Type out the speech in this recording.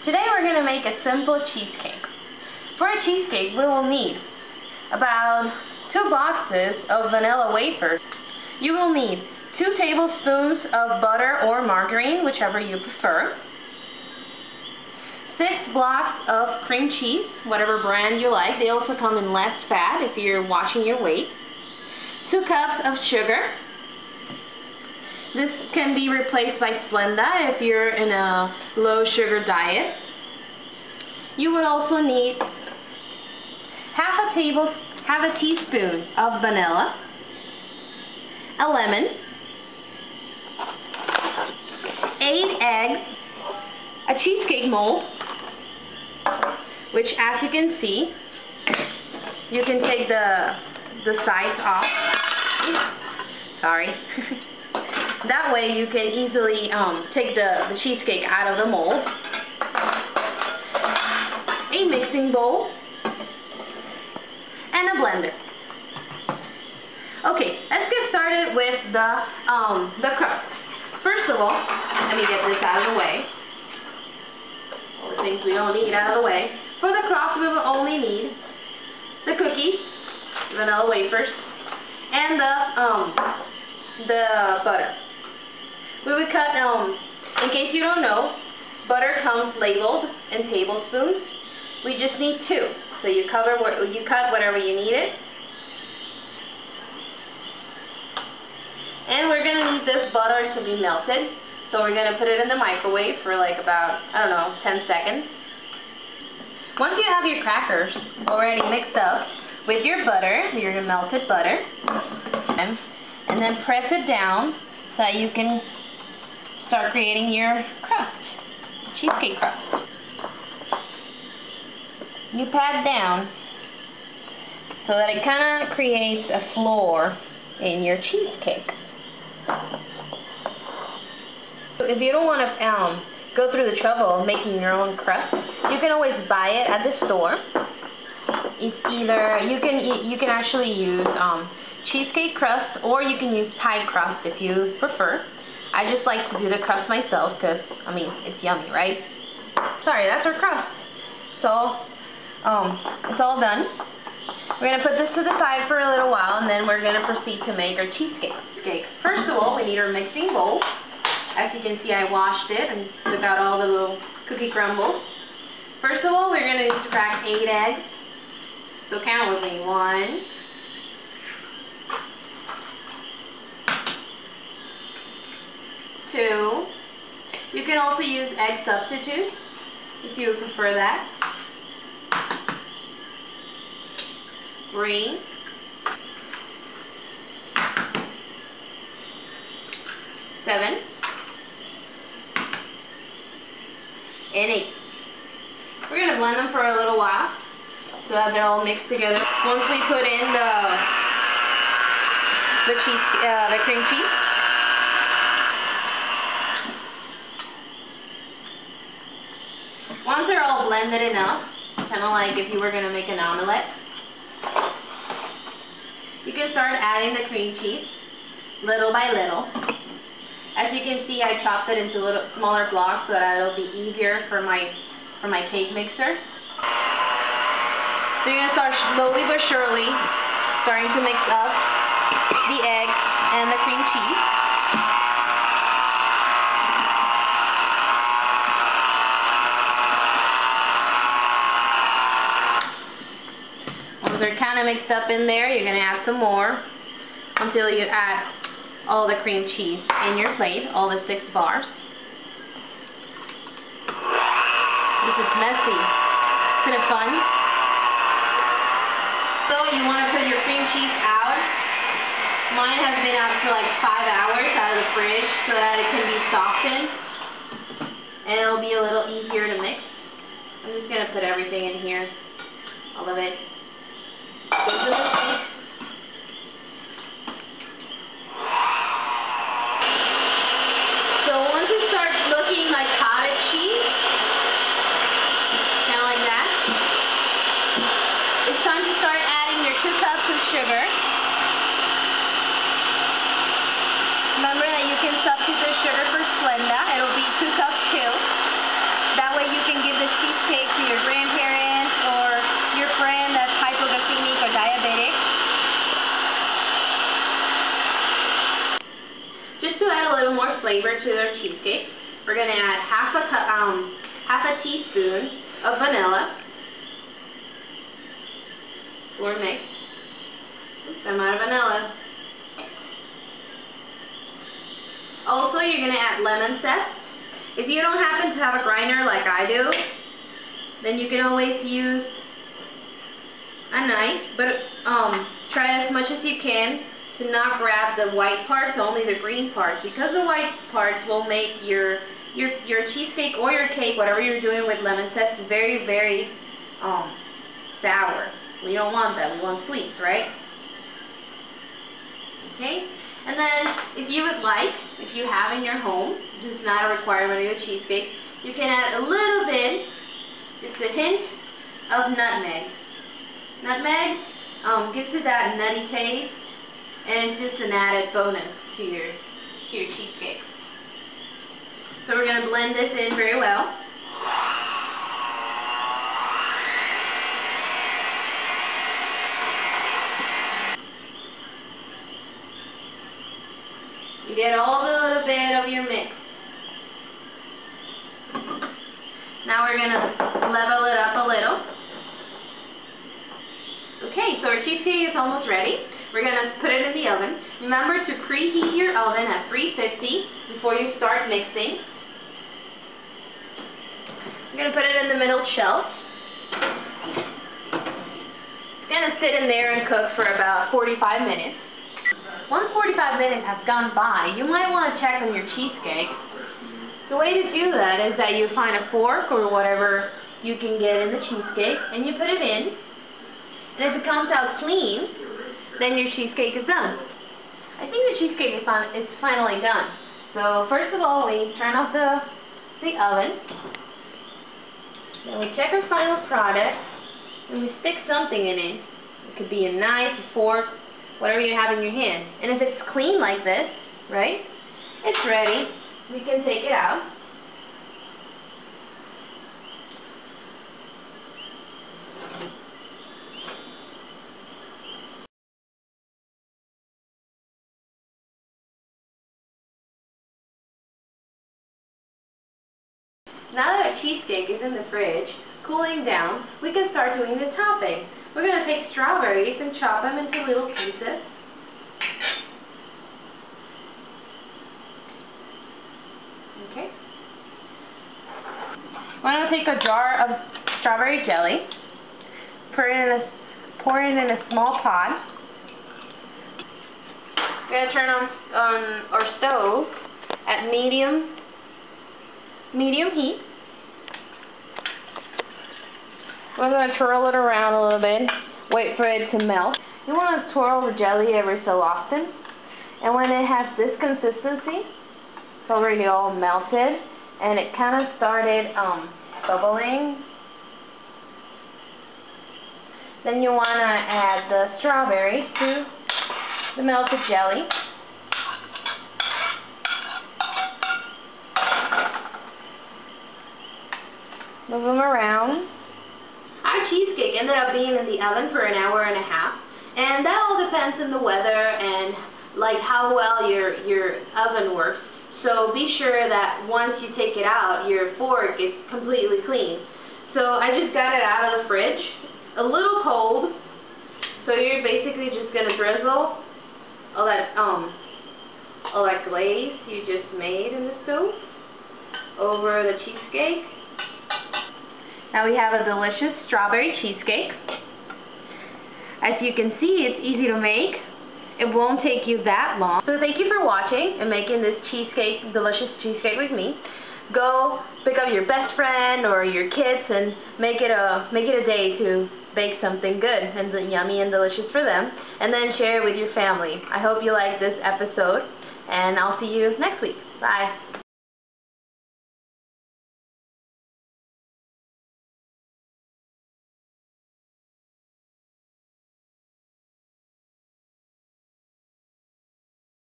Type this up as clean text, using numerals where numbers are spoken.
Today we're going to make a simple cheesecake. For a cheesecake, we will need about 2 boxes of vanilla wafers. You will need 2 tablespoons of butter or margarine, whichever you prefer. 6 blocks of cream cheese, whatever brand you like. They also come in less fat if you're watching your weight. 2 cups of sugar. This can be replaced by splenda if you're in a low sugar diet. You would also need half a teaspoon of vanilla, a lemon, 8 eggs, a cheesecake mold, which as you can see, you can take the sides off. Sorry. That way you can easily take the cheesecake out of the mold. A mixing bowl and a blender. Okay, let's get started with the crust. First of all, let me get this out of the way. All the things we don't need out of the way. For the crust, we will only need the cookies, vanilla wafers, and the butter. We would cut, in case you don't know, butter comes labeled in tablespoons. We just need 2. So you cut whatever you need it. And we're going to need this butter to be melted. So we're going to put it in the microwave for like about, 10 seconds. Once you have your crackers already mixed up with your butter, your melted butter, and then press it down so that you can start creating your crust, cheesecake crust. You pat down so that it kind of creates a floor in your cheesecake. If you don't want to go through the trouble of making your own crust, you can always buy it at the store. It's either you can actually use cheesecake crust, or you can use pie crust if you prefer. I just like to do the crust myself because, it's yummy, right? Sorry, that's our crust. So, it's all done. We're going to put this to the side for a little while, and then we're going to proceed to make our cheesecake. First of all, we need our mixing bowl. As you can see, I washed it and took out all the little cookie crumbles. First of all, we're going to need to crack 8 eggs. So count with me. 1, 2. You can also use egg substitute if you prefer that. 3. 7. And 8. We're going to blend them for a little while so that they're all mixed together. Once we put in the cream cheese. Once they're all blended enough, kind of like if you were going to make an omelette, you can start adding the cream cheese little by little. As you can see, I chopped it into little smaller blocks so that it'll be easier for my cake mixer. So you're going to start slowly but surely starting to mix up the eggs and the cream cheese. Once they're kind of mixed up in there, you're going to add some more until you add all the cream cheese in your plate, all the 6 bars. This is messy. Isn't it fun? So you want to put your cream cheese out. Mine has been out for like 5 hours out of the fridge so that it can be softened. And it'll be a little easier to mix. I'm just going to put everything in here. All of it. So once it starts looking like cottage cheese, kind of like that, it's time to start adding your 2 cups of sugar. Remember that you can substitute the sugar for splenda. It'll be 2 cups too. That way you can give flavor to their cheesecake. We're going to add half a teaspoon of vanilla. Or mix. Oops, I'm out of vanilla. Also, you're going to add lemon zest. If you don't happen to have a grinder like I do, then you can always use a knife, but try as much as you can to not grab the white parts, only the green parts, because the white parts will make your cheesecake or your cake, whatever you're doing with lemon zest, very, very sour. We don't want that. We want sweets, right? Okay? And then, if you would like, if you have in your home, this is not a requirement of your cheesecake, you can add a little bit, just a hint of nutmeg. Nutmeg gives it that nutty taste, and it's just an added bonus to your cheesecake. So we're going to blend this in very well. You get all the little bit of your mix. Now we're going to level it up a little. Okay, so our cheesecake is almost ready. We're going to put it in the oven. Remember to preheat your oven at 350 before you start mixing. I'm going to put it in the middle shelf. It's going to sit in there and cook for about 45 minutes. Once 45 minutes has gone by, you might want to check on your cheesecake. The way to do that is that you find a fork or whatever you can get in the cheesecake, and you put it in. And if it comes out clean, then your cheesecake is done. I think the cheesecake is finally done. So first of all, we turn off the oven. Then we check our final product, and we stick something in it. It could be a knife, a fork, whatever you have in your hand. And if it's clean like this, right, it's ready. We can take it out. Now that our cheesecake is in the fridge, cooling down, we can start doing the topping. We're going to take strawberries and chop them into little pieces. Okay. We're going to take a jar of strawberry jelly, pour it in a small pot. We're going to turn on our stove at medium heat. We're going to twirl it around a little bit, wait for it to melt. You want to twirl the jelly every so often, and when it has this consistency, it's already all melted, and it kind of started bubbling. Then you want to add the strawberries to the melted jelly. Move them around. Our cheesecake ended up being in the oven for an hour and a half, and that all depends on the weather and like how well your oven works. So be sure that once you take it out, your fork is completely clean. So I just got it out of the fridge, a little cold. So you're basically just gonna drizzle all that glaze you just made in the stove over the cheesecake. Now we have a delicious strawberry cheesecake. As you can see, it's easy to make. It won't take you that long. So thank you for watching and making this delicious cheesecake with me. Go pick up your best friend or your kids and make it a day to bake something good and yummy and delicious for them, and then share it with your family. I hope you like this episode, and I'll see you next week. Bye.